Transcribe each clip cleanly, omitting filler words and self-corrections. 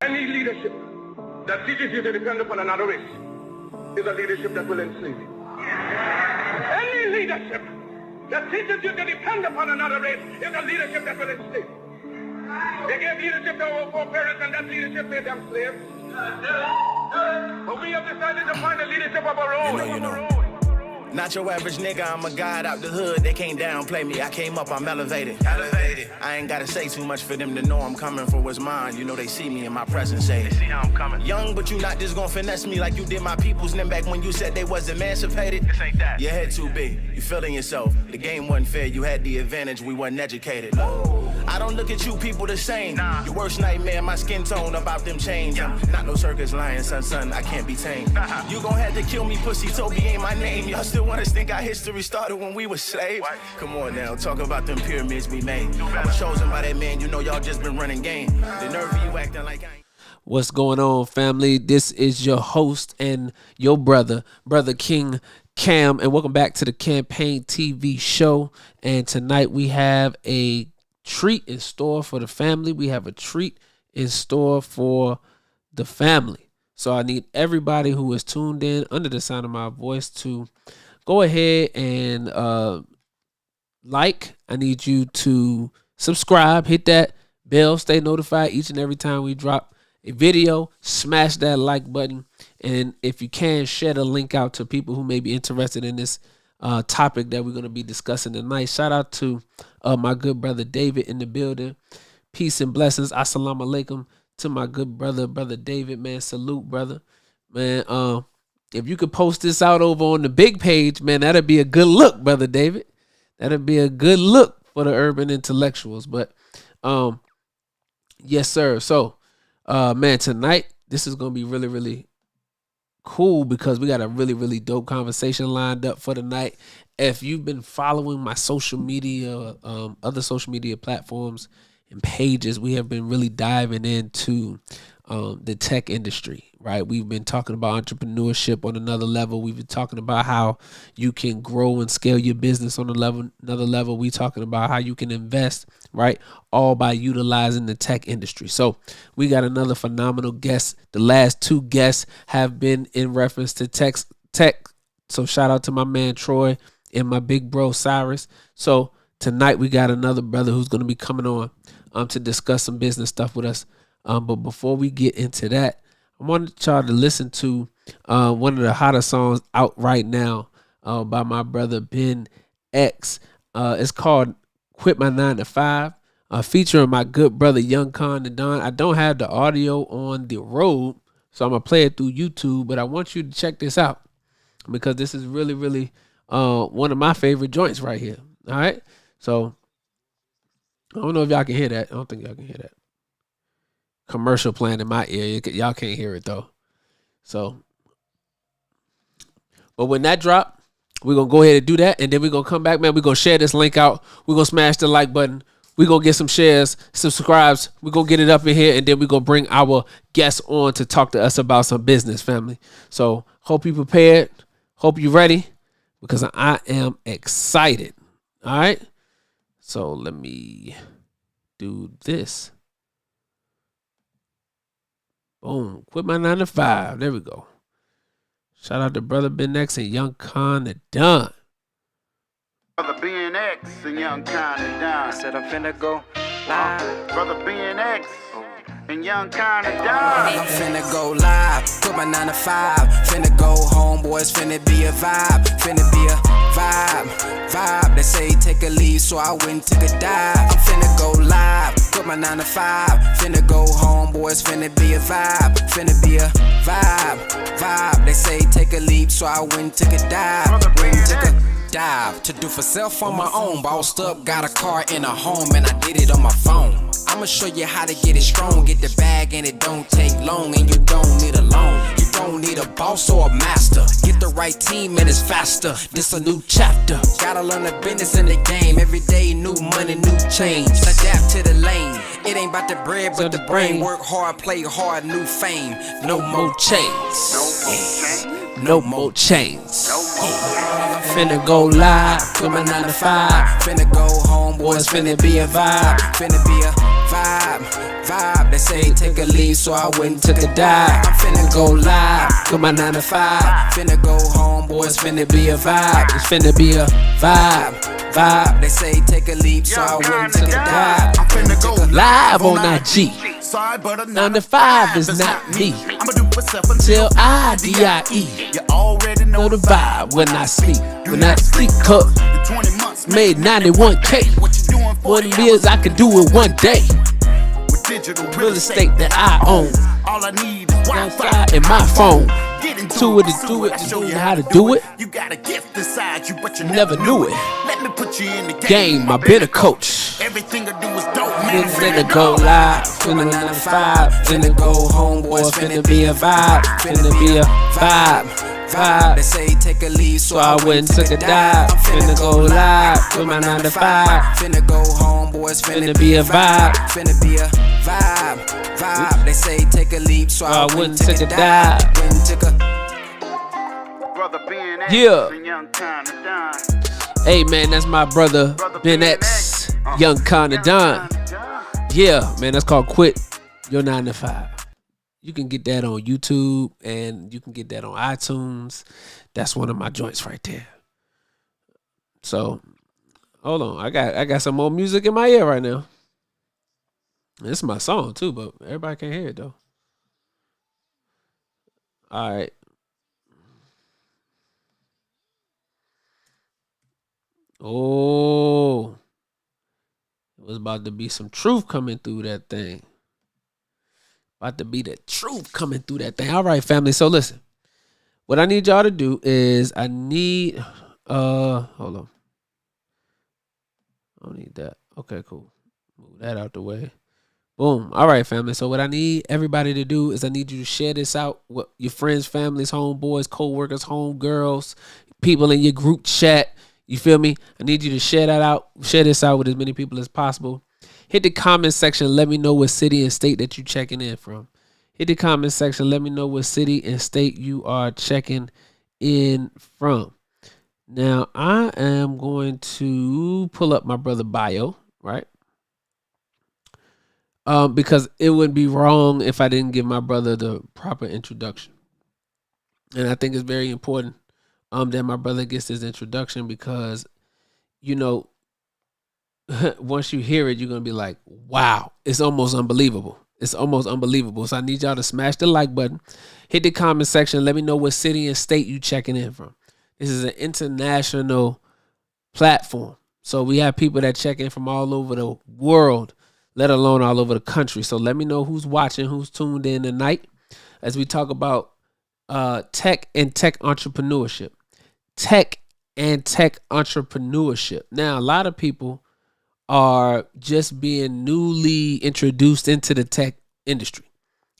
Any leadership that teaches you to depend upon another race is a leadership that will enslave you. Any leadership that teaches you to depend upon another race is a leadership that will enslave you. They gave leadership to our foreparents, and that leadership made them slaves. But we have decided to find a leadership of our own. Not your average nigga, I'm a god out the hood. They can't downplay me, I came up, I'm elevated. I ain't gotta say too much for them to know I'm coming for what's mine. You know they see me in my presence, say they see how I'm coming. Young, but you not just gonna finesse me like you did my peoples. And then back when you said they was emancipated. This ain't that. Your head too big, you feeling yourself. The game wasn't fair, you had the advantage, we wasn't educated. I don't look at you people the same. Nah. Your worst nightmare, my skin tone about them chains. Yeah. Not no circus lion, son, I can't be tamed. You gon' have to kill me, pussy, Toby ain't my name. Y'all still want us think our history started when we were slaves? What? Come on now, talk about them pyramids we made. I was chosen by that man, you know y'all just been running game. The nerve of you acting like I ain't. What's going on, family? This is your host and your brother King Cam, and welcome back to the Campaign TV show. And tonight we have a treat in store for the family. We have a treat in store for the family. So I need everybody who is tuned in under the sound of my voice to go ahead and like. I need you to subscribe, hit that bell, stay notified each and every time we drop a video. Smash that like button, and if you can, share the link out to people who may be interested in this topic that we're going to be discussing tonight. Shout out to my good brother David in the building. Peace and blessings. Assalamu alaikum to my good brother David, man. Salute, brother. Man, if you could post this out over on the big page, man, that'd be a good look, brother David. That'd be a good look for the urban intellectuals. But yes, sir. So man, tonight this is going to be really, really cool because we got a really, really dope conversation lined up for the night. If you've been following my social media, other social media platforms and pages, we have been really diving into the tech industry, right? We've been talking about entrepreneurship on another level. We've been talking about how you can grow and scale your business on another level. We're talking about how you can invest, right? All by utilizing the tech industry. So we got another phenomenal guest. The last two guests have been in reference to tech. So shout out to my man Troy and my big bro Cyrus. So tonight we got another brother who's going to be coming on to discuss some business stuff with us. But before we get into that, I wanted y'all to listen to one of the hottest songs out right now by my brother Ben X. It's called Quit My 9 to 5, featuring my good brother Young Khan the Don. I don't have the audio on the road, so I'm going to play it through YouTube, but I want you to check this out because this is really, really one of my favorite joints right here. All right? So I don't know if y'all can hear that. I don't think y'all can hear that. Commercial playing in my ear. Y'all can't hear it though. So, but when that drop, we're going to go ahead and do that. And then we're going to come back, man. We're going to share this link out. We're going to smash the like button. We're going to get some shares, subscribes. We're going to get it up in here. And then we're going to bring our guests on to talk to us about some business, family. So hope you prepared. Hope you're ready because I am excited. All right. So let me do this. Boom. Quit my 9 to 5. There we go. Shout out to Brother Ben X and Young Khan the Don. Brother Ben X and Young Khan the Don. I said I'm finna go live. Brother Ben X and Young Khan the Don. I'm finna go live. Quit my 9 to 5. Finna go home, boys. Finna be a vibe. Finna be a vibe. They say take a leave, so I went and took a dive. I'm finna go live. Quit my 9 to 5. Finna go home, boys. Finna be a vibe. Finna be a vibe. They say take a leap, so I went and took a dive. Dive to do for self on my own. Bossed up, got a car and a home, and I did it on my phone. I'ma show you how to get it strong. Get the bag and it don't take long, and you don't need a loan. You don't need a boss or a master. Get the right team and it's faster. This a new chapter. Gotta learn the business in the game. Every day new money, new change. Adapt to the lane. It ain't about the bread but the brain. Work hard, play hard, new fame. No more chains. No more chains. Finna go live, quit my 9 to 5. Finna go home, boys. Finna be a vibe. Finna be a vibe. vibe. They say take a leave, so I went and took a dive. I'm finna go live, with my 9 to 5. Finna go home, boys, finna be a vibe. It's finna be a vibe. They say take a leave, so I went and took a dive. I'm finna go Live on IG. Sorry, but a 9 to 5 is not me. I'ma do myself Till I die. You already Know the vibe when I sleep. When I sleep, cut. 20 months Made 91K. What you doing for What it is, I could do it one day. with digital Real estate that I own. All I need is Wi-Fi in my phone. Get into To it to do it, to show you how to do it. You got a gift inside you, but you Never knew it. Let me put you in the Game, I've been a coach. Everything I do is dope, man. Finna go live, finna 9 to 5. Finna go home, boys, finna be a vibe. Finna be a vibe. They say take a leave, So I went and took a dive. Finna go live with my 9 to 5. Finna go home, boys, Finna be a vibe. Finna be a vibe. They say take a leap, so I went went and took took a a dive. dive. Went and took a Brother BNX Yeah. and Young Time to Done. Hey man, that's my brother Ben X, Young Conda Don. Yeah, man, that's called Quit Your 9 to 5. You can get that on YouTube and you can get that on iTunes. That's one of my joints right there. So, hold on, I got some more music in my ear right now. This is my song too, but everybody can't hear it though. All right. Oh, it was about to be some truth coming through that thing. About to be the truth coming through that thing. All right, family. So listen, what I need y'all to do is I need hold on. I don't need that. Okay, cool. Move that out the way. Boom. All right, family. So what I need everybody to do is I need you to share this out with your friends, families, homeboys, co-workers, homegirls, people in your group chat. You feel me? I need you to share this out with as many people as possible. Hit the comment section. Let me know what city and state that you're checking in from. Hit the comment section. Let me know what city and state you are checking in from. Now, I am going to pull up my brother bio, right? Because it would be wrong if I didn't give my brother the proper introduction. And I think it's very important that my brother gets his introduction because, you know, once you hear it, you're going to be like, wow, it's almost unbelievable. It's almost unbelievable. So I need y'all to smash the like button, hit the comment section. Let me know what city and state you checking in from. This is an international platform. So we have people that check in from all over the world, let alone all over the country. So let me know who's watching, who's tuned in tonight as we talk about tech and tech entrepreneurship. Tech and tech entrepreneurship. Now, a lot of people are just being newly introduced into the tech industry.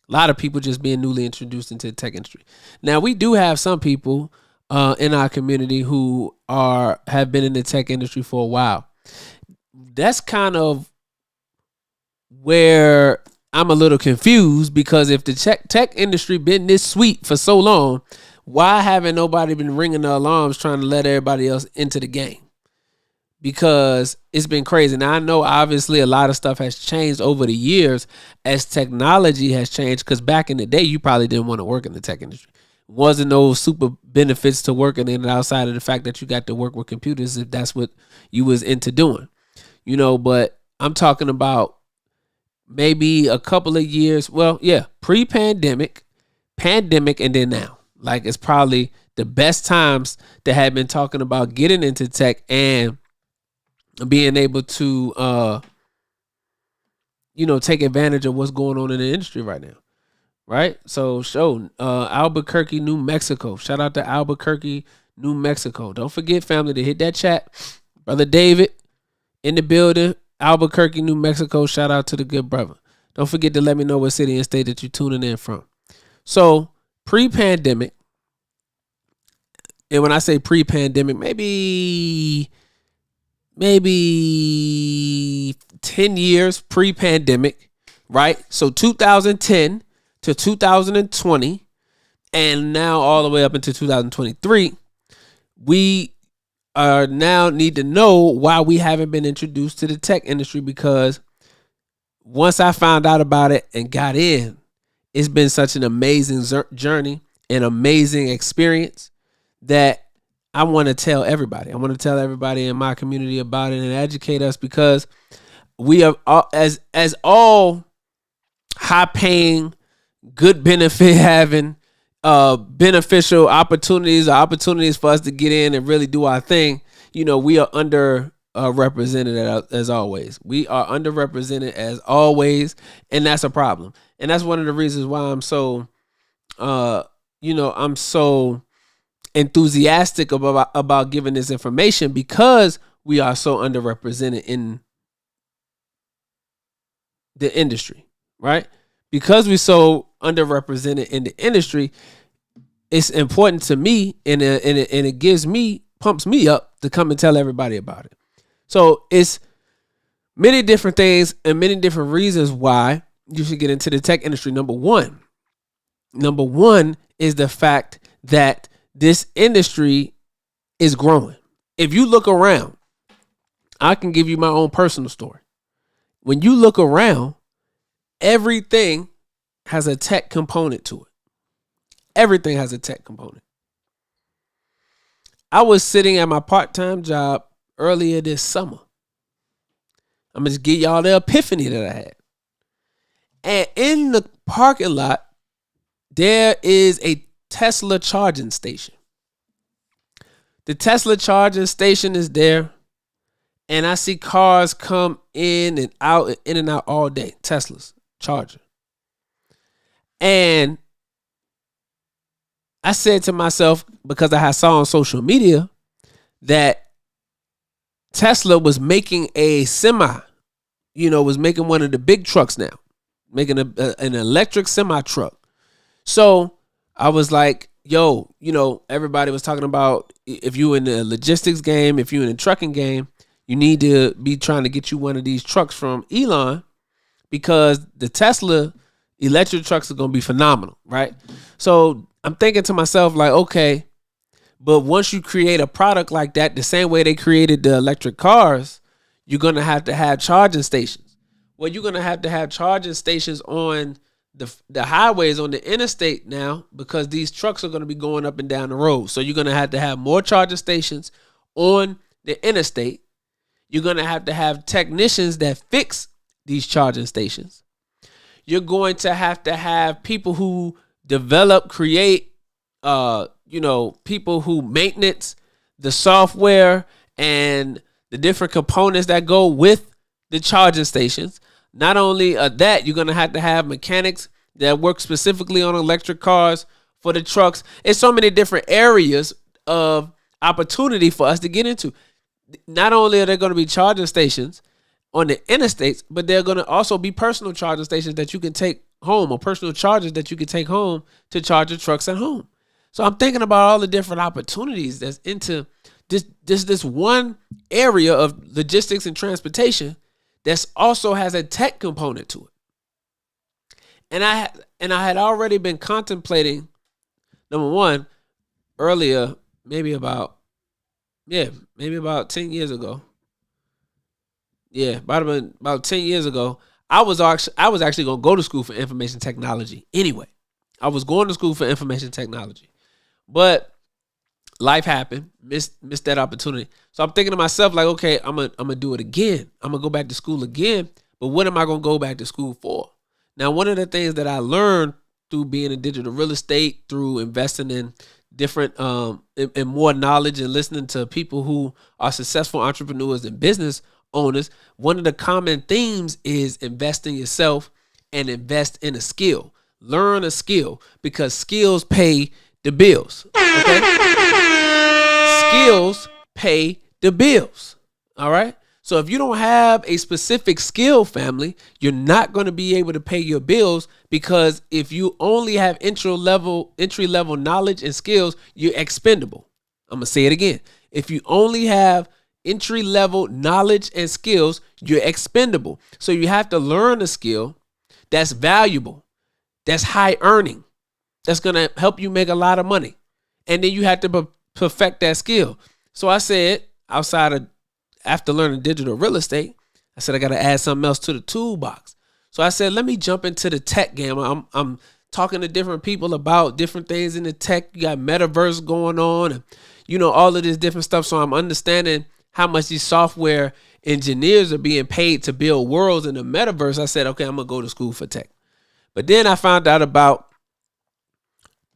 A lot of people just being newly introduced into the tech industry. Now, we do have some people in our community who have been in the tech industry for a while. That's kind of where I'm a little confused because if the tech industry been this sweet for so long, why haven't nobody been ringing the alarms trying to let everybody else into the game? Because it's been crazy. Now, I know obviously a lot of stuff has changed over the years as technology has changed, because back in the day, you probably didn't want to work in the tech industry. Wasn't no super benefits to working in it outside of the fact that you got to work with computers if that's what you was into doing. You know, but I'm talking about maybe a couple of years. Well, yeah, pre-pandemic, pandemic, and then now. Like, it's probably the best times to have been talking about getting into tech and being able to, take advantage of what's going on in the industry right now. Right? So, Albuquerque, New Mexico. Shout out to Albuquerque, New Mexico. Don't forget, family, to hit that chat. Brother David in the building, Albuquerque, New Mexico. Shout out to the good brother. Don't forget to let me know what city and state that you're tuning in from. So, pre-pandemic, and when I say pre-pandemic, maybe 10 years pre-pandemic, right? So 2010 to 2020, and now all the way up into 2023, we now need to know why we haven't been introduced to the tech industry, because once I found out about it and got in, it's been such an amazing journey, an amazing experience that I want to tell everybody. I want to tell everybody in my community about it and educate us, because we are as all high paying, good benefit having, beneficial opportunities for us to get in and really do our thing. We are represented as always. We are underrepresented as always, and that's a problem. And that's one of the reasons why I'm so, I'm so enthusiastic about giving this information, because we are so underrepresented in the industry, right? Because we're so underrepresented in the industry, it's important to me, and it pumps me up to come and tell everybody about it. So it's many different things and many different reasons why you should get into the tech industry. Number one is the fact that this industry is growing. If you look around, I can give you my own personal story. When you look around, everything has a tech component to it. Everything has a tech component. I was sitting at my part-time job earlier this summer. I'm going to give y'all the epiphany that I had. And in the parking lot, there is a Tesla charging station. The Tesla charging station is there, and I see cars come in and out all day. Teslas charging. And I said to myself, because I saw on social media that Tesla was making a semi, was making one of the big trucks now, making an electric semi truck. So I was like, yo, everybody was talking about, if you in the logistics game, if you in the trucking game, you need to be trying to get you one of these trucks from Elon, because the Tesla electric trucks are going to be phenomenal, right? So I'm thinking to myself, like, okay, but once you create a product like that, the same way they created the electric cars, you're going to have charging stations. Well, you're going to have charging stations on the highways, on the interstate now, because these trucks are going to be going up and down the road. So you're going to have more charging stations on the interstate. You're going to have technicians that fix these charging stations. You're going to have people who create, people who maintenance the software and the different components that go with the charging stations. Not only that, you're going to have mechanics that work specifically on electric cars for the trucks. It's so many different areas of opportunity for us to get into. Not only are there going to be charging stations on the interstates, but they're going to also be personal charging stations that you can take home, or personal chargers that you can take home to charge your trucks at home. So I'm thinking about all the different opportunities that's into this one area of logistics and transportation that also has a tech component to it. And I had already been contemplating, number one, earlier, maybe about 10 years ago. Yeah, about 10 years ago, I was actually going to go to school for information technology anyway. I was going to school for information technology. But life happened, missed that opportunity. So I'm thinking to myself, like, okay, I'm gonna do it again. I'm gonna go back to school again. But what am I gonna go back to school for? Now, one of the things that I learned through being in digital real estate, through investing in different and more knowledge and listening to people who are successful entrepreneurs and business owners, one of the common themes is invest in yourself and invest in a skill. Learn a skill, because skills pay the bills. Okay? Skills pay the bills. All right? So if you don't have a specific skill, family, you're not going to be able to pay your bills, because if you only have entry level knowledge and skills, you're expendable. I'm going to say it again. If you only have entry level knowledge and skills, you're expendable. So you have to learn a skill that's valuable, that's high earning, that's going to help you make a lot of money. And then you have to perfect that skill. So I said, after learning digital real estate, I said, I got to add something else to the toolbox. So I said, let me jump into the tech game. I'm talking to different people about different things in the tech. You got metaverse going on and, you know, all of this different stuff. So I'm understanding how much these software engineers are being paid to build worlds in the metaverse. I said, okay, I'm going to go to school for tech. But then I found out about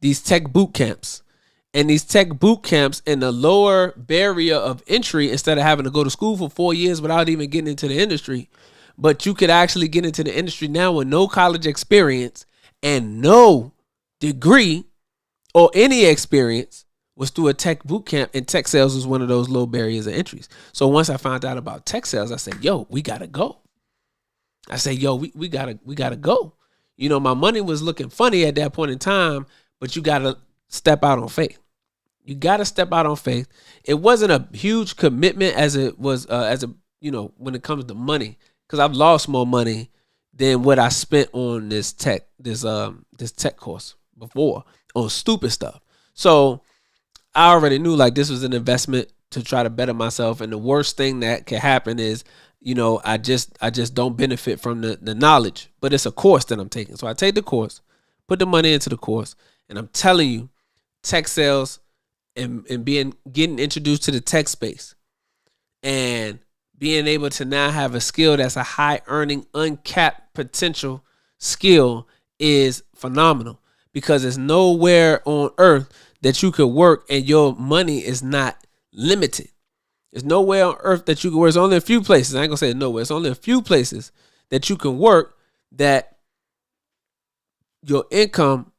these tech boot camps. And these tech boot camps and the lower barrier of entry, instead of having to go to school for 4 years without even getting into the industry, but you could actually get into the industry now with no college experience and no degree or any experience, was through a tech boot camp, and tech sales was one of those low barriers of entries. So once I found out about tech sales, I said, yo, we gotta go. I said, yo, we gotta go. You know, my money was looking funny at that point in time, but you gotta step out on faith. You gotta step out on faith. It wasn't a huge commitment as it was when it comes to money, because I've lost more money than what I spent on this tech course before on stupid stuff. So I already knew like this was an investment to try to better myself. And the worst thing that can happen is, you know, I just don't benefit from the knowledge, but it's a course that I'm taking. So I take the course, put the money into the course, and I'm telling you, tech sales and getting introduced to the tech space and being able to now have a skill that's a high earning, uncapped potential skill is phenomenal, because there's nowhere on earth that you could work and your money is not limited. There's nowhere on earth that you can work. There's only a few places. I ain't gonna say nowhere. It's only a few places that you can work that your income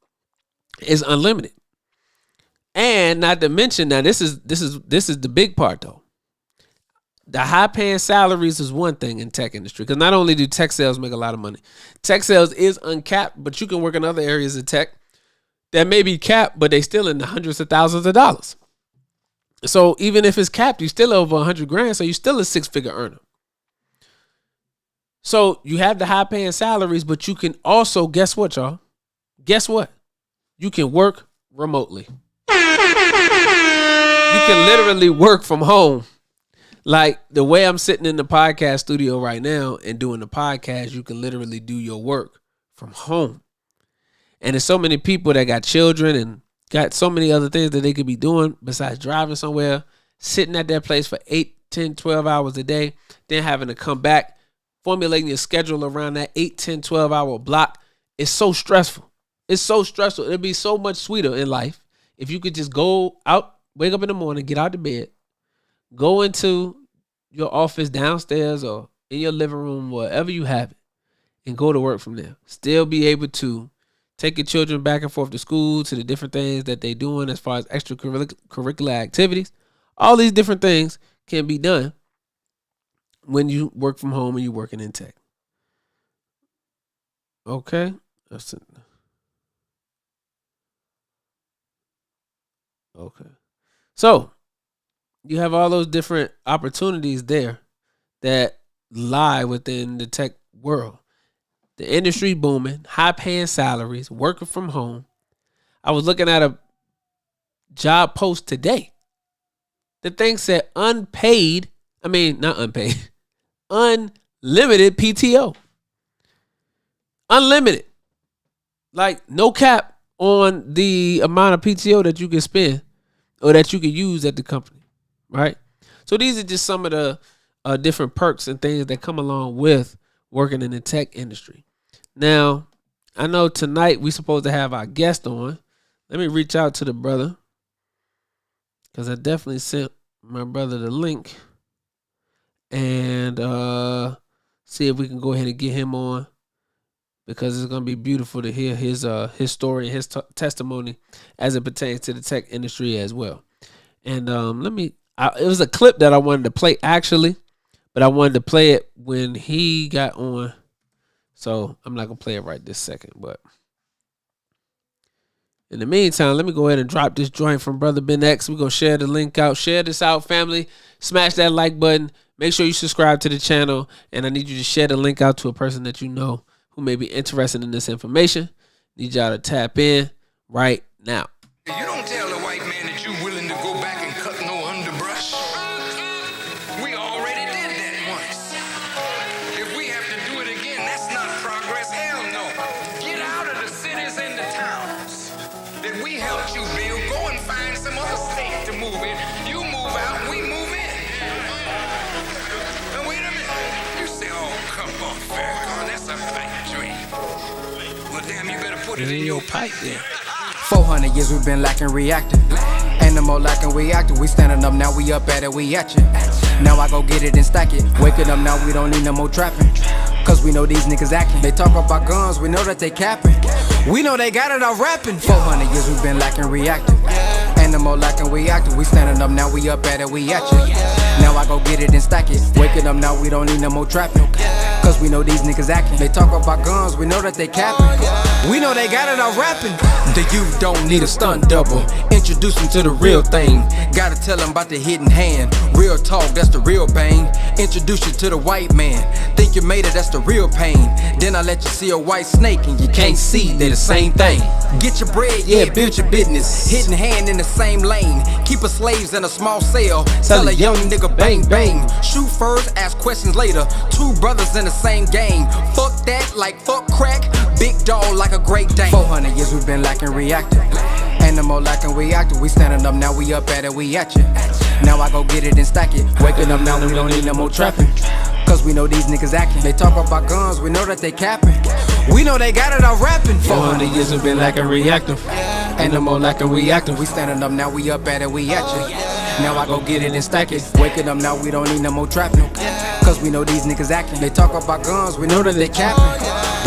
is unlimited. And not to mention, now this is the big part though. The high paying salaries is one thing in tech industry, because not only do tech sales make a lot of money, tech sales is uncapped, but you can work in other areas of tech that may be capped, but they still in the hundreds of thousands of dollars. So even if it's capped, you still over $100,000. So you're still a 6-figure earner. So you have the high paying salaries, but you can also, guess what, y'all? Guess what? You can work remotely. You can literally work from home. Like the way I'm sitting in the podcast studio right now and doing the podcast, you can literally do your work from home. And there's so many people that got children and got so many other things that they could be doing besides driving somewhere, sitting at their place for 8, 10, 12 hours a day, then having to come back, formulating your schedule around that 8, 10, 12 hour block. It's so stressful. It's so stressful. It'd be so much sweeter in life if you could just go out, wake up in the morning, get out of bed, go into your office downstairs or in your living room, wherever you have it, and go to work from there. Still be able to take your children back and forth to school, to the different things that they're doing as far as extracurricular activities. All these different things can be done when you work from home and you're working in tech. Okay. That's it. Okay. So you have all those different opportunities there that lie within the tech world. The industry booming, high paying salaries, working from home. I was looking at a job post today. The thing said not unpaid, unlimited PTO. Unlimited. Like no cap on the amount of PTO that you can spend or that you can use at the company, right? So these are just some of the different perks and things that come along with working in the tech industry. Now, I know tonight we're supposed to have our guest on. Let me reach out to the brother, because I definitely sent my brother the link, and see if we can go ahead and get him on, because it's going to be beautiful to hear his story and his testimony as it pertains to the tech industry as well. And it was a clip that I wanted to play actually, but I wanted to play it when he got on. So I'm not going to play it right this second, but in the meantime, let me go ahead and drop this joint from Brother Ben X. We're going to share the link out. Share this out, family. Smash that like button. Make sure you subscribe to the channel. And I need you to share the link out to a person that you know who may be interested in this information. Need y'all to tap in right now. You don't tell the white man that you're willing to go back and cut no underbrush. We already did that once. If we have to do it again, that's not progress. move in. You move out, we move in. Now wait a minute. You say, oh, come on, Farrakhan, that's a pipe dream. Well, damn, you better put it in your pipe then. 400 years we've been lacking reacting. Ain't no more lacking reacting. We standing up now, we up at it, we at you. Now I go get it and stack it. Waking up now, we don't need no more trapping. Cause we know these niggas acting. They talk about guns, we know that they capping. We know they got it all rapping. 400 years we've been lacking reacting. Ain't no more lacking reacting. We standing up now, we up at it, we at you. Now I go get it and stack it. Waking up now, we don't need no more trapping. Cause we know these niggas acting. They talk about guns, we know that they capping. We know they got it all rapping. The youth don't need a stunt double. Introduce them to the real thing. Gotta tell them about the hidden hand. Real talk, that's the real bang. Introduce you to the white man. Think you made it, that's the real pain. Then I let you see a white snake and you can't see they the same thing. Get your bread, yeah, build your business. Hidden hand in the same lane. Keep a slaves in a small cell. Tell a young nigga bang bang. Shoot first, ask questions later. Two brothers in the same game. Fuck that like fuck crack. Big dog like a Great Dane. 400 years we've been lacking reacting. Ain't no more lacking reacting. We standing up now, we up at it, we at you. Now I go get it and stack it. Waking up now, we don't need no more trapping. Cause we know these niggas acting. They talk about guns, we know that they capping. We know they got it all rapping. 400 years we've been lacking reactive. Ain't no more lacking reactive. We standing up now, we up at it, we at you. Now I go get it and stack it. Waking up now, we don't need no more trapping. Cause we know these niggas acting. They talk about guns, we know that they capping.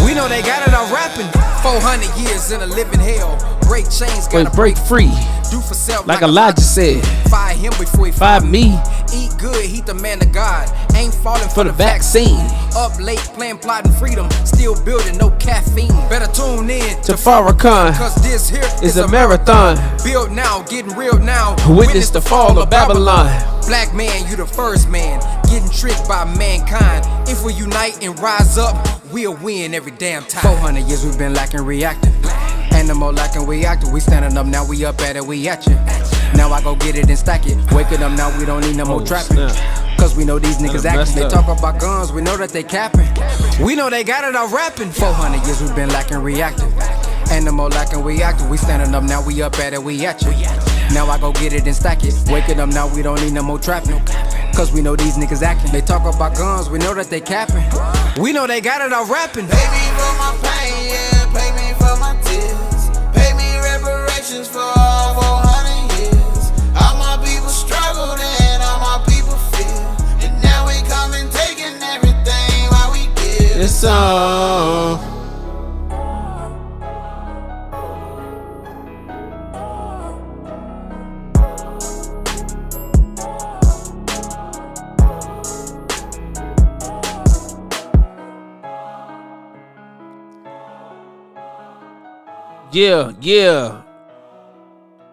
We know they got it all rapping. 400 years in a living hell. Break chains, gotta break free. Do for self like Elijah said. Fire him before he fire me. Eat good, heat the man of God. Ain't falling for the vaccine. Up late, playing, plotting freedom. Still building, no caffeine. Better tune in to Farrakhan. Cause this here is a marathon. Build now, getting real now. Witness the fall of Babylon. Black man, you the first man. Getting tricked by mankind. If we unite and rise up, we'll win every damn time. 400 years we've been lacking reacting. Ain't no more lacking reacting. We standing up now, we up at it, we at you. Now I go get it and stack it. Waking up now, we don't need no more trapping. Cause we know these niggas acting. They talk about guns, we know that they capping. We know they got it all rapping. 400 years we've been lacking reacting. Ain't no more lacking reacting. We standing up now, we up at it, we at you. Now I go get it and stack it. Waking up now, we don't need no more trapping. Cause we know these niggas acting. They talk about guns, we know that they capping. We know they got it all rapping. Pay me for my pain, yeah, pay me for my tears. Pay me reparations for all 400 years. All my people struggled and all my people feel. And now we coming taking everything while we give. It's all. Yeah.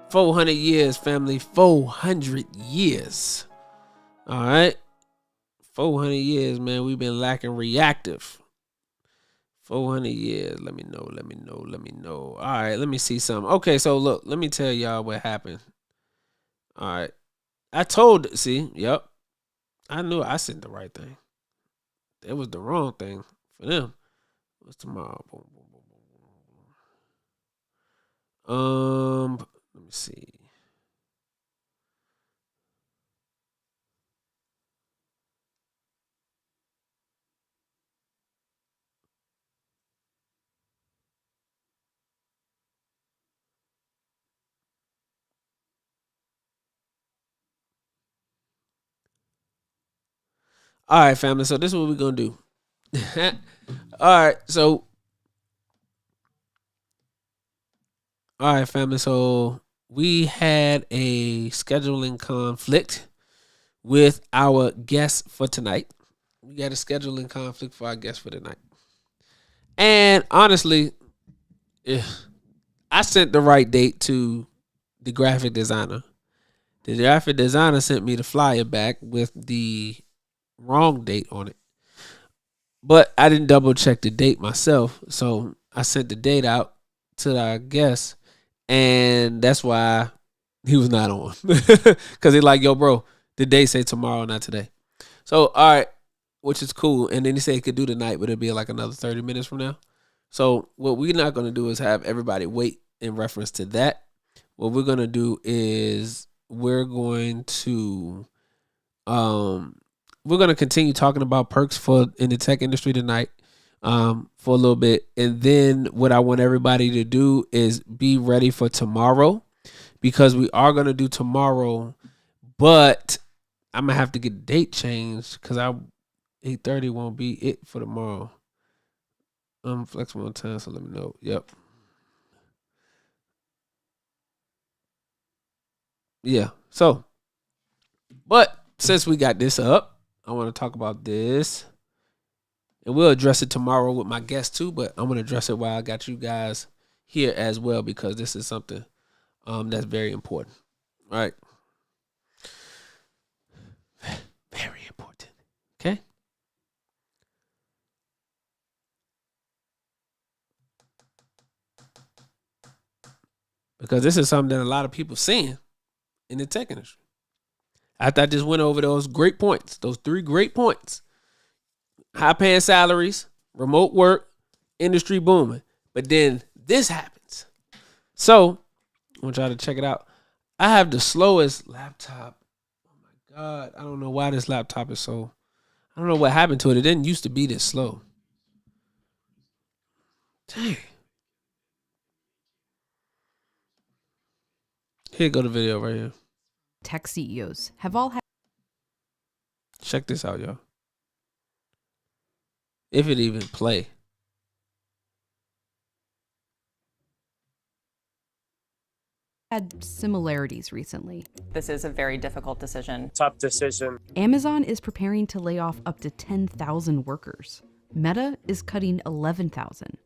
400 years, family. 400 years. All right. 400 years, man. We've been lacking reactive. 400 years. Let me know. All right. Let me see something. Okay. So look, let me tell y'all what happened. All right. I knew I sent the right thing. It was the wrong thing for them. What's tomorrow? Boom, boom. Let me see. All right, family. So this is what we're gonna do. All right, family. So we had a scheduling conflict with our guest for tonight. We got a scheduling conflict for our guest for tonight. And honestly, I sent the right date to the graphic designer. The graphic designer sent me the flyer back with the wrong date on it. But I didn't double check the date myself. So I sent the date out to our guest. And that's why he was not on. Because he's like, yo, bro, the date say tomorrow, not today. So, all right, which is cool. And then he said he could do tonight, but it'll be like another 30 minutes from now. So what we're not going to do is have everybody wait in reference to that. What we're going to do is we're going to continue talking about perks in the tech industry tonight for a little bit. And then what I want everybody to do is be ready for tomorrow, because we are going to do tomorrow, but I'm going to have to get the date changed because 8:30 won't be it for tomorrow. I'm flexible on time, so let me know. Yep. Yeah. So, but since we got this up, I want to talk about this. And we'll address it tomorrow with my guest too, but I'm going to address it while I got you guys here as well, because this is something that's very important. All right. Very important. Okay. Because this is something that a lot of people seeing in the tech industry. After I just went over those great points, those 3 great points: high paying salaries, remote work, industry booming. But then this happens. So I want y'all to check it out. I have the slowest laptop. Oh my God. I don't know why this laptop is so, I don't know what happened to it. It didn't used to be this slow. Dang. Here go the video right here. Tech CEOs have all had Check this out, y'all. If it even play. similarities recently. This is a very difficult decision. Tough decision. Amazon is preparing to lay off up to 10,000 workers. Meta is cutting 11,000.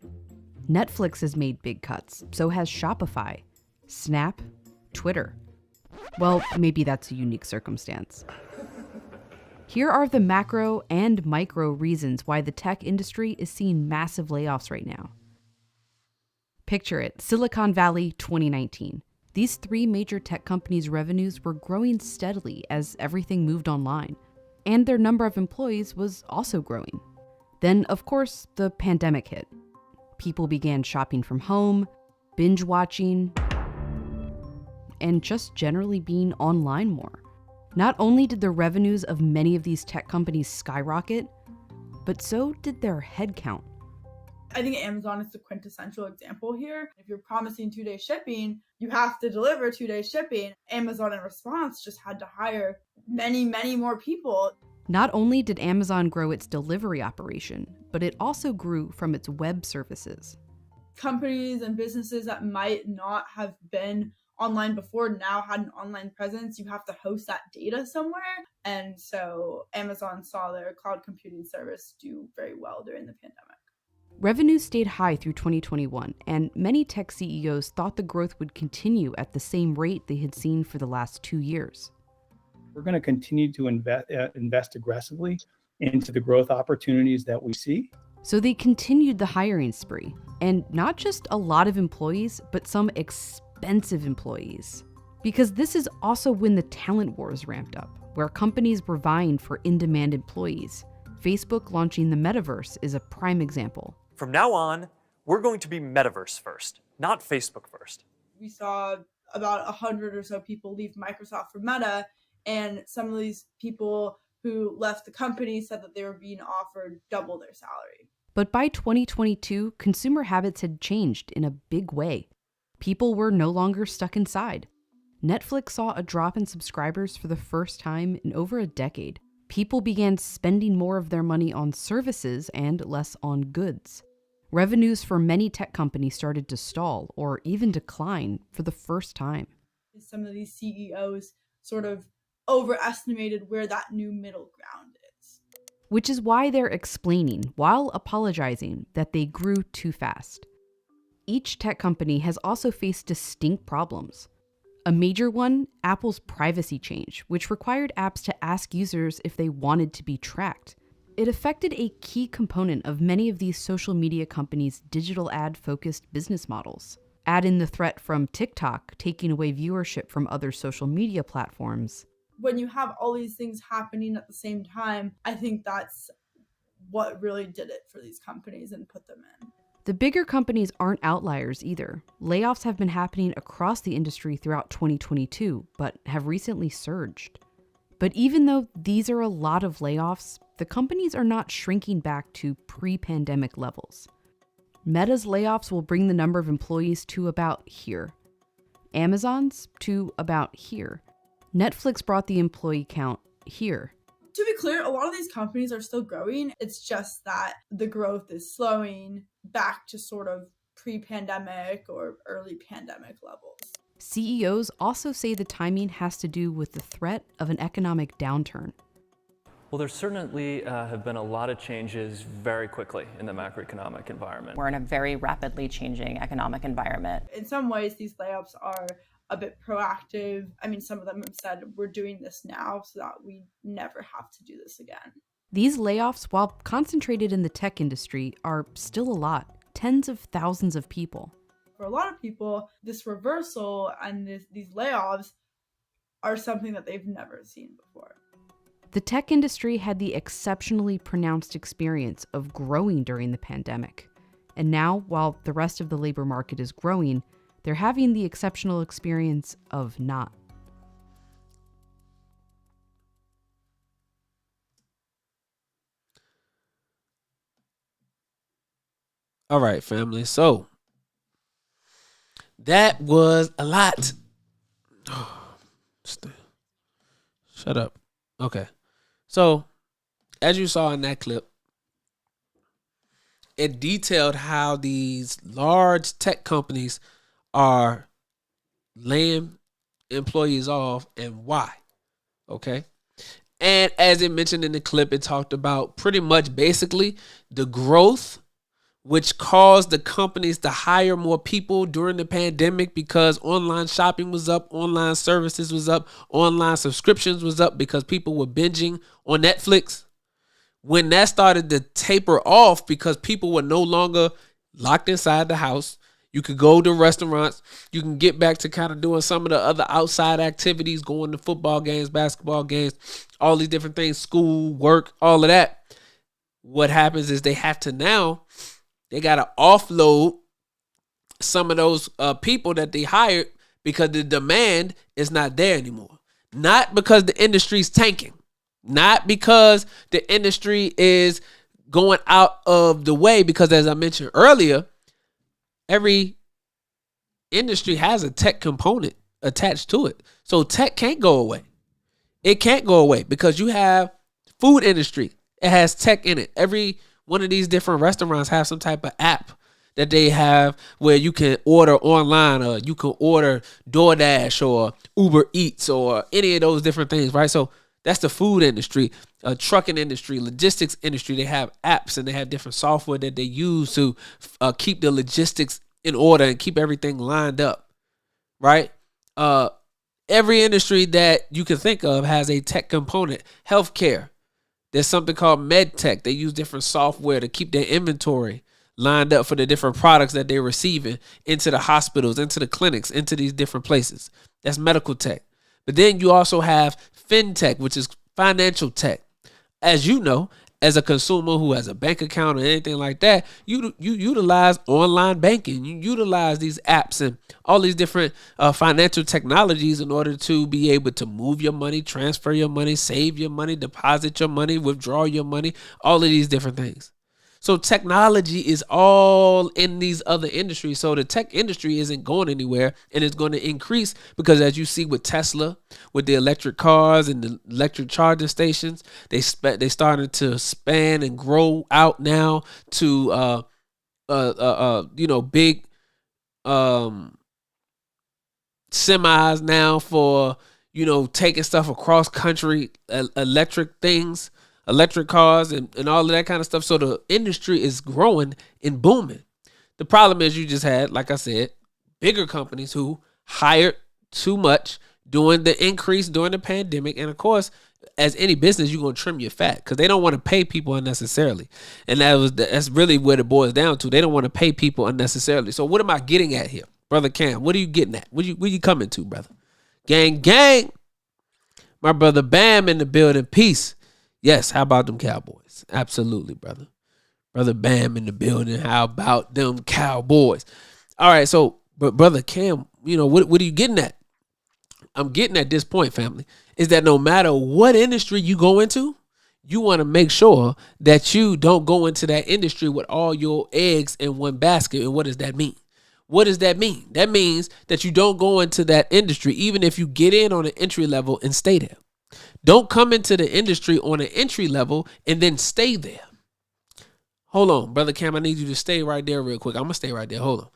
Netflix has made big cuts, so has Shopify, Snap, Twitter. Well, maybe that's a unique circumstance. Here are the macro and micro reasons why the tech industry is seeing massive layoffs right now. Picture it, Silicon Valley 2019. These 3 major tech companies' revenues were growing steadily as everything moved online, and their number of employees was also growing. Then, of course, the pandemic hit. People began shopping from home, binge watching, and just generally being online more. Not only did the revenues of many of these tech companies skyrocket, but so did their headcount. I think Amazon is the quintessential example here. If you're promising 2-day shipping, you have to deliver 2-day shipping. Amazon, in response, just had to hire many, many more people. Not only did Amazon grow its delivery operation, but it also grew from its web services. Companies and businesses that might not have been online before now had an online presence. You have to host that data somewhere. And so Amazon saw their cloud computing service do very well during the pandemic. Revenue stayed high through 2021, and many tech CEOs thought the growth would continue at the same rate they had seen for the last 2 years. We're going to continue to invest aggressively into the growth opportunities that we see. So they continued the hiring spree, and not just a lot of employees, but some expensive employees. Because this is also when the talent wars ramped up, where companies were vying for in-demand employees. Facebook launching the metaverse is a prime example. From now on, we're going to be metaverse first, not Facebook first. We saw about 100 or so people leave Microsoft for Meta, and some of these people who left the company said that they were being offered double their salary. But by 2022, consumer habits had changed in a big way. People were no longer stuck inside. Netflix saw a drop in subscribers for the first time in over a decade. People began spending more of their money on services and less on goods. Revenues for many tech companies started to stall or even decline for the first time. Some of these CEOs sort of overestimated where that new middle ground is. Which is why they're explaining, while apologizing, that they grew too fast. Each tech company has also faced distinct problems. A major one, Apple's privacy change, which required apps to ask users if they wanted to be tracked. It affected a key component of many of these social media companies' digital ad-focused business models. Add in the threat from TikTok taking away viewership from other social media platforms. When you have all these things happening at the same time, I think that's what really did it for these companies and put them in. The bigger companies aren't outliers either. Layoffs have been happening across the industry throughout 2022, but have recently surged. But even though these are a lot of layoffs, the companies are not shrinking back to pre-pandemic levels. Meta's layoffs will bring the number of employees to about here. Amazon's to about here. Netflix brought the employee count here. To be clear, a lot of these companies are still growing. It's just that the growth is slowing back to sort of pre-pandemic or early pandemic levels. CEOs also say the timing has to do with the threat of an economic downturn. Well, there certainly have been a lot of changes very quickly in the macroeconomic environment. We're in a very rapidly changing economic environment. In some ways, these layoffs are a bit proactive. I mean, some of them have said, we're doing this now so that we never have to do this again. These layoffs, while concentrated in the tech industry, are still a lot. Tens of thousands of people. For a lot of people, this reversal and these layoffs are something that they've never seen before. The tech industry had the exceptionally pronounced experience of growing during the pandemic. And now, while the rest of the labor market is growing, they're having the exceptional experience of not. All right, family. So that was a lot. Shut up. Okay. So, as you saw in that clip, it detailed how these large tech companies are laying employees off and why. Okay. And as it mentioned in the clip, it talked about pretty much basically the growth which caused the companies to hire more people during the pandemic because online shopping was up, online services was up, online subscriptions was up because people were binging on Netflix. When that started to taper off because people were no longer locked inside the house, you could go to restaurants, you can get back to kind of doing some of the other outside activities, going to football games, basketball games, all these different things, school, work, all of that. What happens is they have to now, they got to offload some of those people that they hired because the demand is not there anymore. Not because the industry's tanking. Not because the industry is going out of the way. Because as I mentioned earlier, every industry has a tech component attached to it. So tech can't go away. It can't go away because you have food industry. It has tech in it. Every one of these different restaurants have some type of app that they have where you can order online or you can order DoorDash or Uber Eats or any of those different things, right? So that's the food industry, trucking industry, logistics industry. They have apps and they have different software that they use to keep the logistics in order and keep everything lined up, right? Every industry that you can think of has a tech component. Healthcare. There's something called med tech. They use different software to keep their inventory lined up for the different products that they're receiving into the hospitals, into the clinics, into these different places. That's medical tech. But then you also have fintech, which is financial tech. As you know, as a consumer who has a bank account or anything like that, you utilize online banking. You utilize these apps and all these different financial technologies in order to be able to move your money, transfer your money, save your money, deposit your money, withdraw your money, all of these different things. So technology is all in these other industries. So the tech industry isn't going anywhere and it's going to increase because as you see with Tesla, with the electric cars and the electric charging stations, they started to span and grow out now to big semis now for taking stuff across country, electric things. Electric cars and all of that kind of stuff. So the industry is growing and booming. The problem is you just had, like I said, bigger companies who hired too much during the increase during the pandemic. And of course, as any business, you're going to trim your fat because they don't want to pay people unnecessarily. And that's really what it boils down to. They don't want to pay people unnecessarily. So what am I getting at here? Brother Cam, what are you getting at? Where you coming to, brother? Gang, gang. My brother Bam in the building. Peace. Yes, how about them Cowboys? Absolutely, brother. Brother Bam in the building. How about them Cowboys? All right, so, but Brother Cam, what are you getting at? I'm getting at this point, family, is that no matter what industry you go into, you want to make sure that you don't go into that industry with all your eggs in one basket. And what does that mean? What does that mean? That means that you don't go into that industry, even if you get in on an entry level and stay there. Don't come into the industry on an entry level and then stay there. Hold on, Brother Cam, I need you to stay right there real quick. I'm going to stay right there. Hold on.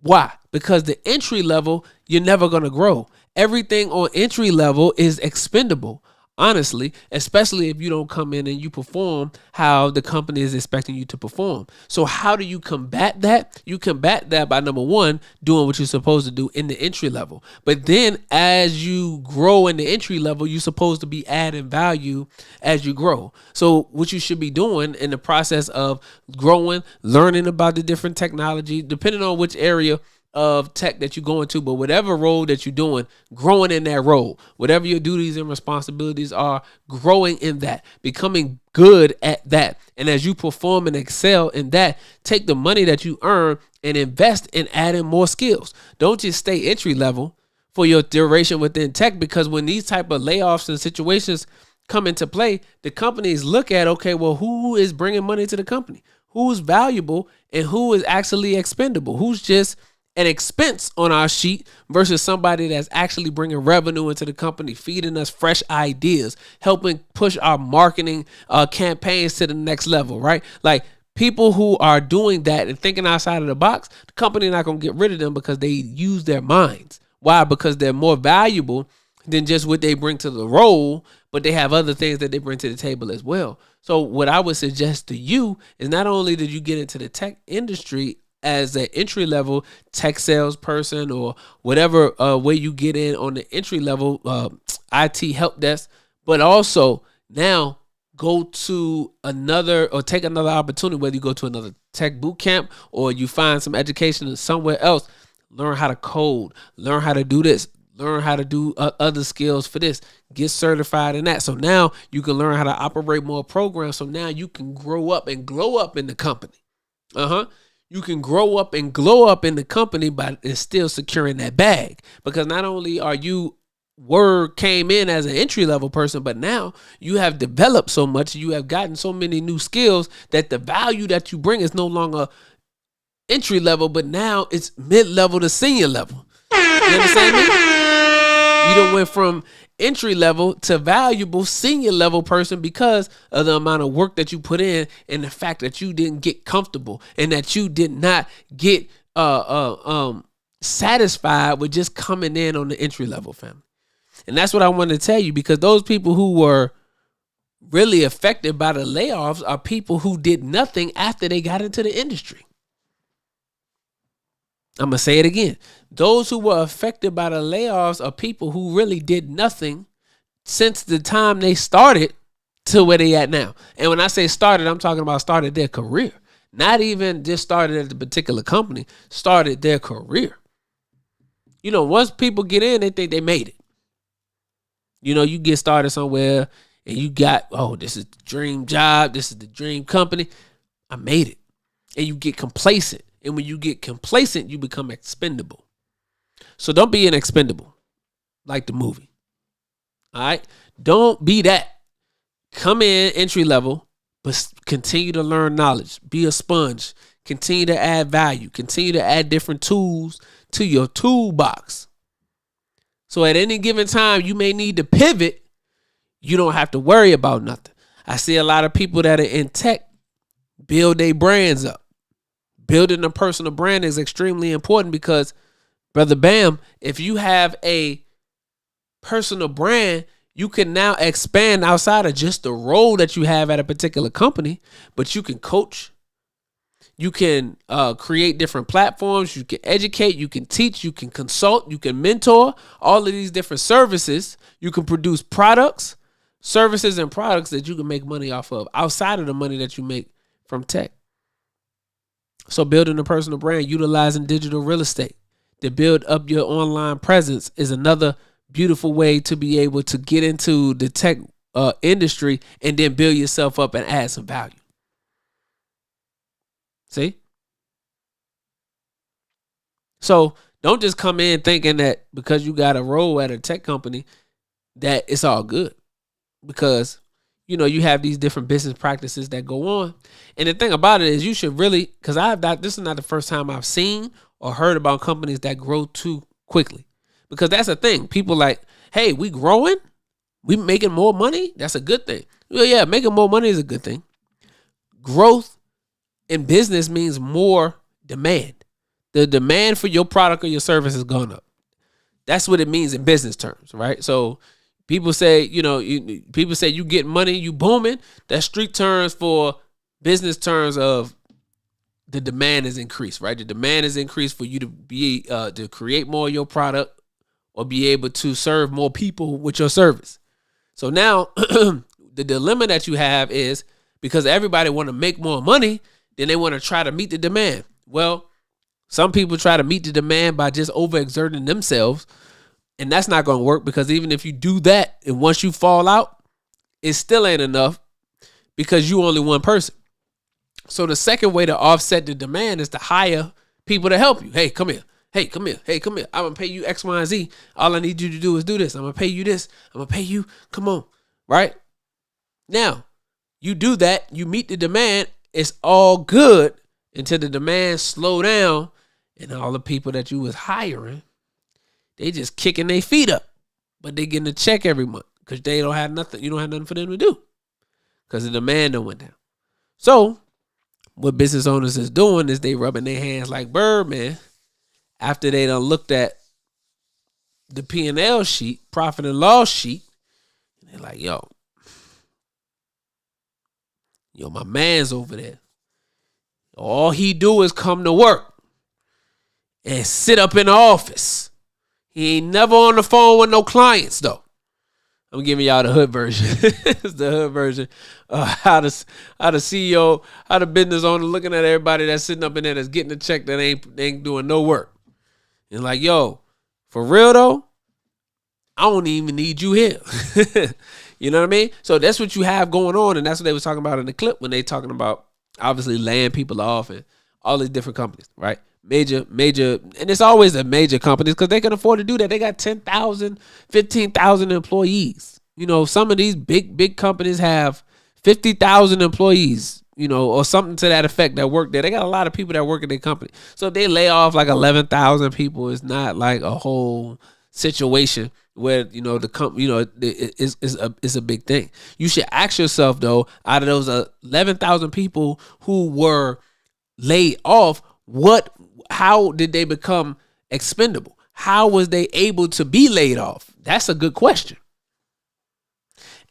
Why? Because the entry level, you're never going to grow. Everything on entry level is expendable, honestly, especially if you don't come in and you perform how the company is expecting you to perform. So how do you combat that? You combat that by, number one, doing what you're supposed to do in the entry level. But then as you grow in the entry level, you're supposed to be adding value as you grow. So what you should be doing in the process of growing, learning about the different technology, depending on which area of tech that you go into, but whatever role that you're doing, growing in that role, whatever your duties and responsibilities are, growing in that, becoming good at that. And as you perform and excel in that, take the money that you earn and invest in adding more skills. Don't just stay entry level for your duration within tech, because when these type of layoffs and situations come into play, the companies look at, okay, well, who is bringing money to the company? Who's valuable and who is actually expendable? Who's just an expense on our sheet versus somebody that's actually bringing revenue into the company, feeding us fresh ideas, helping push our marketing campaigns to the next level, right? Like people who are doing that and thinking outside of the box, the company not going to get rid of them because they use their minds. Why? Because they're more valuable than just what they bring to the role, but they have other things that they bring to the table as well. So what I would suggest to you is not only did you get into the tech industry as an entry level tech salesperson or whatever way you get in on the entry level IT help desk, but also now go to another or take another opportunity, whether you go to another tech boot camp or you find some education somewhere else, learn how to code, learn how to do this, learn how to do other skills for this, get certified in that. So now you can learn how to operate more programs. So now you can grow up and glow up in the company. You can grow up and glow up in the company, but it's still securing that bag, because not only are you came in as an entry level person, but now you have developed so much, you have gotten so many new skills that the value that you bring is no longer entry level, but now it's mid level to senior level. You understand me? You done went from entry level to valuable senior level person because of the amount of work that you put in and the fact that you didn't get comfortable and that you did not get satisfied with just coming in on the entry level, family. And that's what I want to tell you, because those people who were really affected by the layoffs are people who did nothing after they got into the industry. I'm going to say it again. Those who were affected by the layoffs are people who really did nothing since the time they started to where they at now. And when I say started, I'm talking about started their career. Not even just started at the particular company, started their career. You know, once people get in, they think they made it. You know, you get started somewhere and you got, oh, this is the dream job. This is the dream company. I made it. And you get complacent. And when you get complacent, you become expendable. So don't be an expendable like the movie. All right? Don't be that. Come in entry level, but continue to learn knowledge. Be a sponge. Continue to add value. Continue to add different tools to your toolbox. So at any given time, you may need to pivot. You don't have to worry about nothing. I see a lot of people that are in tech build their brands up. Building a personal brand is extremely important because, Brother Bam, if you have a personal brand, you can now expand outside of just the role that you have at a particular company, but you can coach, you can create different platforms, you can educate, you can teach, you can consult, you can mentor, all of these different services. You can produce products, services, and products that you can make money off of outside of the money that you make from tech. So building a personal brand, utilizing digital real estate to build up your online presence is another beautiful way to be able to get into the tech industry and then build yourself up and add some value. See? So don't just come in thinking that because you got a role at a tech company that it's all good. Because, you know, you have these different business practices that go on. And the thing about it is you should really, because this is not the first time I've seen or heard about companies that grow too quickly. Because that's the thing. People like, hey, we growing? We making more money? That's a good thing. Well, yeah, making more money is a good thing. Growth in business means more demand. The demand for your product or your service has gone up. That's what it means in business terms, right? So people say, people say you get money, you booming. That's street terms for business terms of the demand is increased, right? The demand is increased for you to be to create more of your product or be able to serve more people with your service. So now the dilemma that you have is because everybody want to make more money, then they want to try to meet the demand. Well, some people try to meet the demand by just overexerting themselves, and that's not going to work because even if you do that and once you fall out, it still ain't enough because you only one person. So the second way to offset the demand is to hire people to help you. Hey, come here. Hey, come here. Hey, come here. I'm going to pay you X, Y, and Z. All I need you to do is do this. I'm going to pay you this. I'm going to pay you. Come on. Right? Now, you do that. You meet the demand. It's all good until the demand slow down and all the people that you was hiring, they just kicking their feet up. But they getting a check every month because they don't have nothing. You don't have nothing for them to do because the demand done went down. So what business owners is doing is they rubbing their hands like Birdman after they done looked at the P&L sheet, profit and loss sheet. And they're like, yo, my man's over there. All he do is come to work and sit up in the office. He ain't never on the phone with no clients, though. I'm giving y'all the hood version. It's the hood version. How the CEO, how the business owner looking at everybody that's sitting up in there that's getting a check that ain't doing no work. And like, yo, for real, though, I don't even need you here. You know what I mean? So that's what you have going on, and that's what they was talking about in the clip when they talking about obviously laying people off and all these different companies, right? Major, and it's always the major companies because they can afford to do that. They got 10,000, 15,000 employees. You know, some of these big companies have 50,000 employees, you know, or something to that effect that work there. They got a lot of people that work in their company. So if they lay off like 11,000 people, it's not like a whole situation where, you know, the company, you know, it's a big thing. You should ask yourself, though, out of those 11,000 people who were laid off, how did they become expendable? How was they able to be laid off? That's a good question.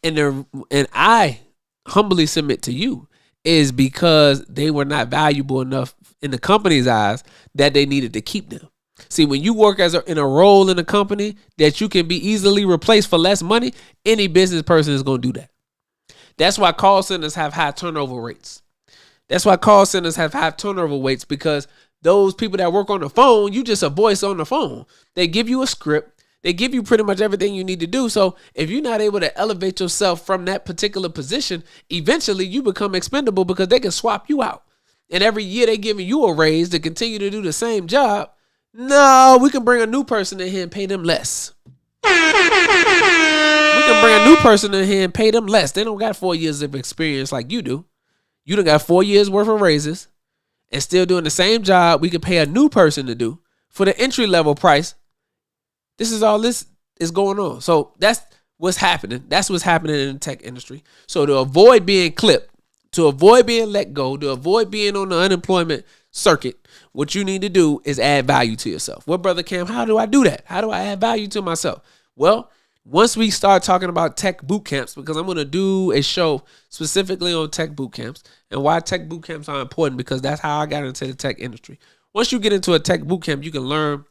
And I humbly submit to you is because they were not valuable enough in the company's eyes that they needed to keep them. See, when you work in a role in a company that you can be easily replaced for less money, any business person is going to do that. That's why call centers have high turnover rates. That's why call centers have high turnover rates because those people that work on the phone, you just a voice on the phone. They give you a script. They give you pretty much everything you need to do. So if you're not able to elevate yourself from that particular position, eventually you become expendable because they can swap you out. And every year they giving you a raise to continue to do the same job. No, we can bring a new person in here and pay them less. We can bring a new person in here and pay them less. They don't got 4 years of experience like you do. You done got 4 years worth of raises and still doing the same job we could pay a new person to do for the entry level price. This is going on. So that's what's happening. That's what's happening in the tech industry. So to avoid being clipped, to avoid being let go, to avoid being on the unemployment circuit, what you need to do is add value to yourself. Well, Brother Cam, how do I do that? How do I add value to myself? Well, once we start talking about tech boot camps, because I'm going to do a show specifically on tech boot camps and why tech boot camps are important, because that's how I got into the tech industry. Once you get into a tech boot camp, you can learn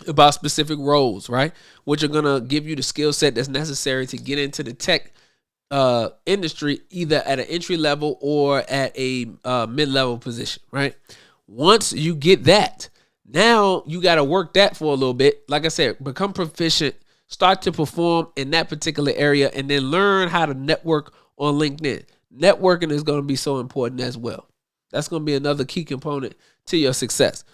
about specific roles, right? Which are going to give you the skill set that's necessary to get into the tech industry, either at an entry level or at a mid-level position, right? Once you get that, now you got to work that for a little bit. Like I said, become proficient, start to perform in that particular area, and then learn how to network on LinkedIn. Networking is going to be so important as well. That's going to be another key component to your success.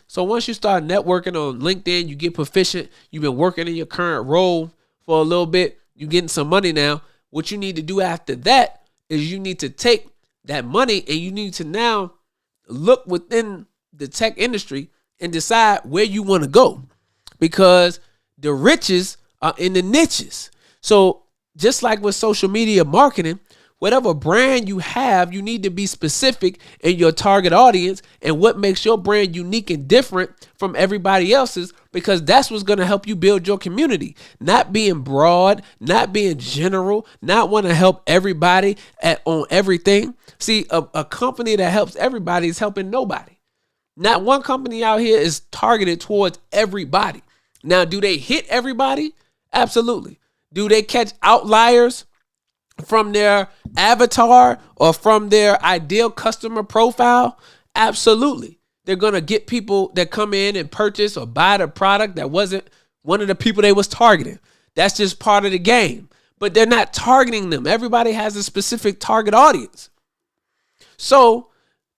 So once you start networking on LinkedIn, you get proficient. You've been working in your current role for a little bit. You're getting some money now. What you need to do after that is you need to take that money and you need to now look within the tech industry and decide where you want to go, because the riches are in the niches. So just like with social media marketing, whatever brand you have, you need to be specific in your target audience and what makes your brand unique and different from everybody else's, because that's what's going to help you build your community. Not being broad, not being general, not want to help everybody on everything. See, a company that helps everybody is helping nobody. Not one company out here is targeted towards everybody. Now, do they hit everybody? Absolutely. Do they catch outliers from their avatar or from their ideal customer profile? Absolutely. They're going to get people that come in and purchase or buy the product that wasn't one of the people they was targeting. That's just part of the game. But they're not targeting them. Everybody has a specific target audience. So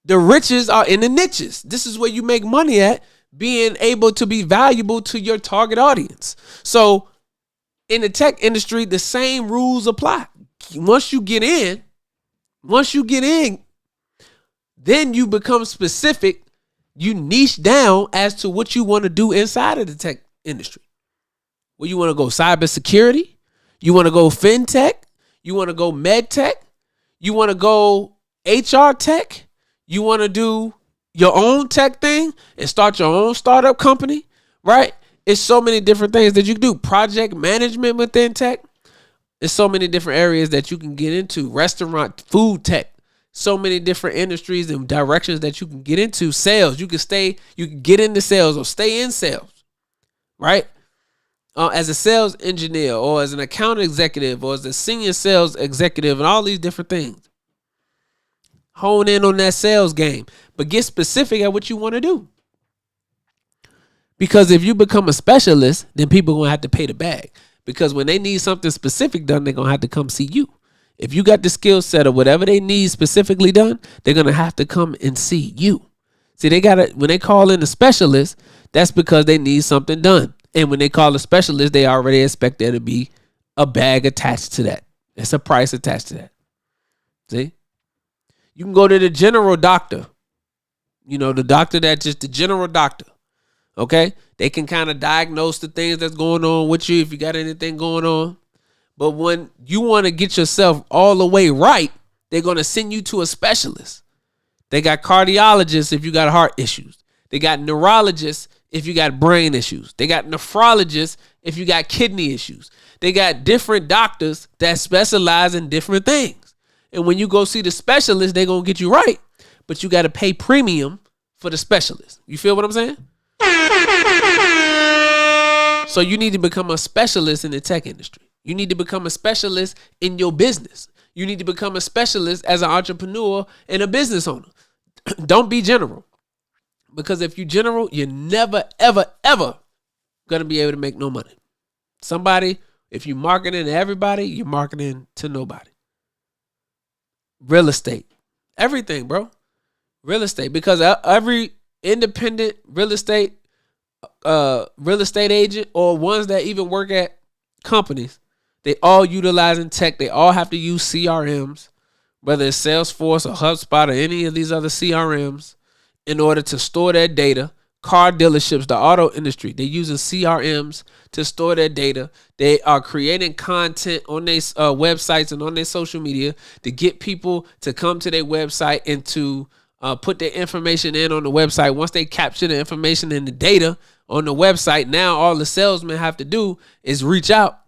the riches are in the niches. This is where you make money at, being able to be valuable to your target audience. So in the tech industry, the same rules apply. Once you get in, then you become specific. You niche down as to what you want to do inside of the tech industry. Well, you want to go cybersecurity? You want to go fintech? You want to go med tech? You want to go HR tech? You want to do your own tech thing and start your own startup company, right? It's so many different things that you can do. Project management within tech. There's so many different areas that you can get into. Restaurant, food tech. So many different industries and directions that you can get into. Sales. You can get into sales or stay in sales, right? As a sales engineer or as an account executive or as a senior sales executive and all these different things. Hone in on that sales game, but get specific at what you want to do. Because if you become a specialist, then people are going to have to pay the bag. Because when they need something specific done, they're going to have to come see you. If you got the skill set or whatever they need specifically done, they're going to have to come and see you. See, when they call in a specialist, that's because they need something done. And when they call a specialist, they already expect there to be a bag attached to that. It's a price attached to that. See? You can go to the general doctor. You know, the doctor that's just the general doctor. Okay? They can kind of diagnose the things that's going on with you if you got anything going on. But when you want to get yourself all the way right, they're going to send you to a specialist. They got cardiologists if you got heart issues. They got neurologists if you got brain issues. They got nephrologists if you got kidney issues. They got different doctors that specialize in different things. And when you go see the specialist, they're going to get you right. But you got to pay premium for the specialist. You feel what I'm saying? So you need to become a specialist in the tech industry. You need to become a specialist in your business. You need to become a specialist as an entrepreneur and a business owner. Don't be general. Because if you're general, you're never, ever, ever going to be able to make no money. If you're marketing to everybody, you're marketing to nobody. Real estate. Everything, bro. Real estate. Because every independent real estate agent or ones that even work at companies, they all utilizing tech. They all have to use CRMs, whether it's Salesforce or HubSpot or any of these other CRMs, in order to store their data. Car dealerships, the auto industry, they're using CRMs to store their data. They are creating content on their websites and on their social media to get people to come to their website and to put their information in on the website. Once they capture the information and the data on the website, now all the salesmen have to do is reach out,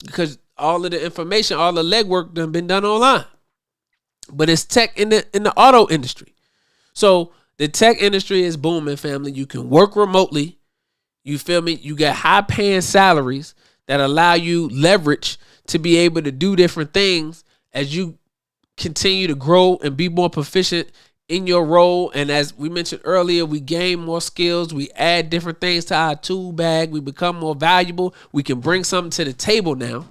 because all of the information, all the legwork done been done online. But it's tech in the auto industry. So the tech industry is booming, family. You can work remotely. You feel me? You got high paying salaries that allow you leverage to be able to do different things as you continue to grow and be more proficient in your role. And as we mentioned earlier, we gain more skills. We add different things to our tool bag. We become more valuable. We can bring something to the table now.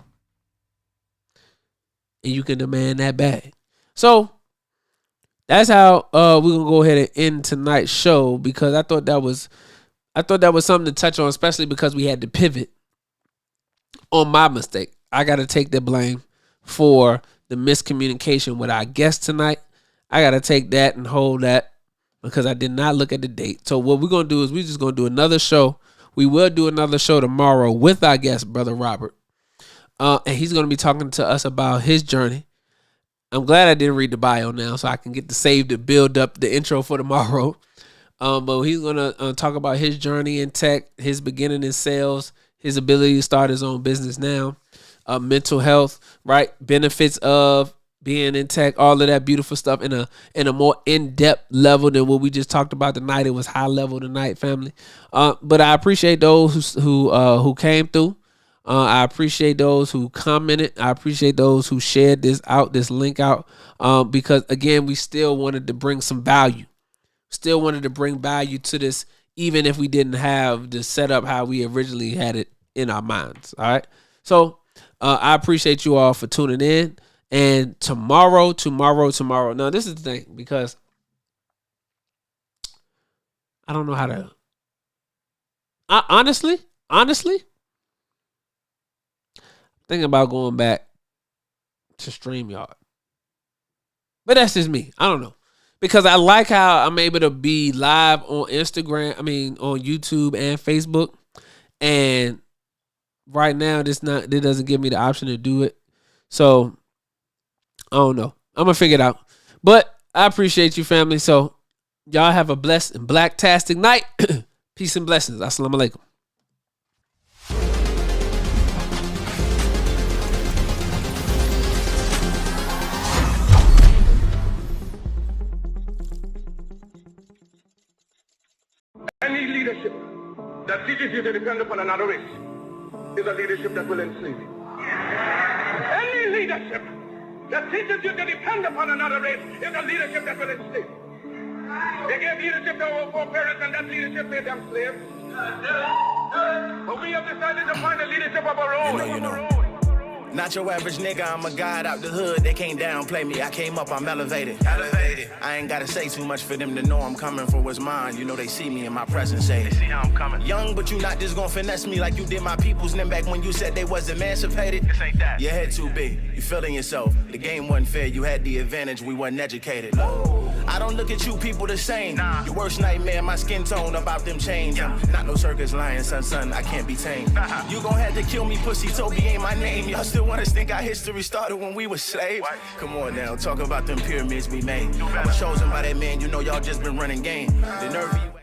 And you can demand that bag. So that's how we're gonna go ahead and end tonight's show, because I thought that was something to touch on, especially because we had to pivot on my mistake. I got to take the blame for the miscommunication with our guest tonight. I got to take that and hold that because I did not look at the date. So what we're going to do is we're just going to do another show. We will do another show tomorrow with our guest, Brother Robert. And he's going to be talking to us about his journey. I'm glad I didn't read the bio now so I can get the save to build up the intro for tomorrow. But he's going to talk about his journey in tech, his beginning in sales, his ability to start his own business now, mental health, right? Benefits of being in tech, all of that beautiful stuff in a more in-depth level than what we just talked about tonight. It was high level tonight, family. But I appreciate those who came through. I appreciate those who commented. I appreciate those who shared this link out, because again, we still wanted to bring some value. Still wanted to bring value to this, even if we didn't have the setup how we originally had it in our minds. All right. So I appreciate you all for tuning in. And tomorrow. Now, this is the thing, because I don't know how to. Honestly, thinking about going back to StreamYard. But that's just me. I don't know. Because I like how I'm able to be live on Instagram, on YouTube and Facebook. And right now, it doesn't give me the option to do it. So, I don't know. I'm going to figure it out. But I appreciate you, family. So, y'all have a blessed and black-tastic night. Peace and blessings. Assalamu alaikum. Any leadership that teaches you to depend upon another race is a leadership that will enslave you. Any leadership that teaches you to depend upon another race is a leadership that will enslave you. They gave leadership to our foreparents, and that leadership made them slaves. But we have decided to find a leadership of our own. You know. Not your average nigga, I'm a guy out the hood. They can't downplay me. I came up, I'm elevated. I ain't gotta say too much for them to know I'm coming for what's mine. You know they see me in my presence, say they see how I'm coming. Young, but you not just gonna finesse me like you did my peoples. Then back when you said they was emancipated. This ain't that. Your head too big, you feeling yourself. The game wasn't fair, you had the advantage, we wasn't educated. I don't look at you people the same. Nah. Your worst nightmare, my skin tone about them chains. Yeah. Not no circus lion, son, I can't be tamed. You gon' have to kill me, pussy, Toby ain't my name. Y'all still want us think our history started when we were slaves? What? Come on now, talk about them pyramids we made. I was chosen by that man, you know y'all just been running game. The nerve of you